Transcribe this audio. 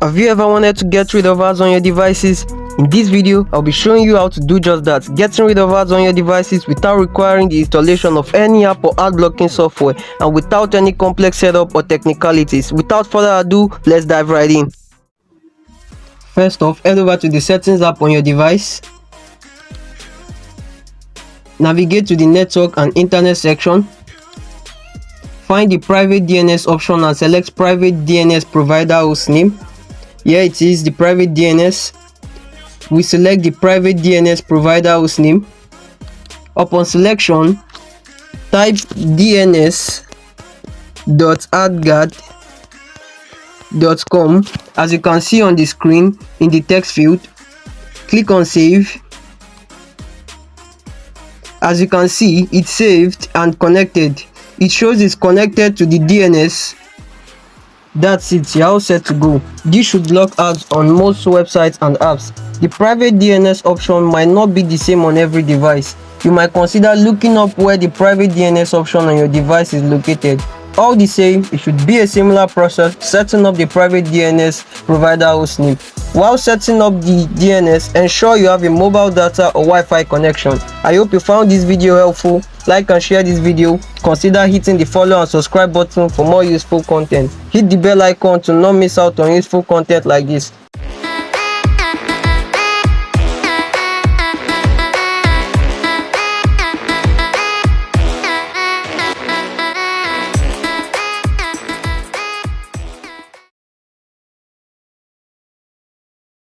Have you ever wanted to get rid of ads on your devices? In this video, I'll be showing you how to do just that, getting rid of ads on your devices without requiring the installation of any app or ad blocking software and without any complex setup or technicalities. Without further ado, let's dive right in. First off, head over to the settings app on your device. Navigate to the network and internet section. Find the private DNS option and select private DNS provider hostname. Here it is, the private DNS. We select the private DNS provider hostname. Upon selection, type dns.adguard.com. as you can see on the screen in the text field. Click on save. As you can see, it's saved and connected. It shows it's connected to the DNS. That's it, you're all set to go. This should block ads on most websites and apps. The private DNS option might not be the same on every device. You might consider looking up where the private DNS option on your device is located. All the same, it should be a similar process setting up the private DNS provider hostname. While setting up the DNS, ensure you have a mobile data or Wi-Fi connection. I hope you found this video helpful. Like and share this video. Consider hitting the follow and subscribe button for more useful content. Hit the bell icon to not miss out on useful content like this.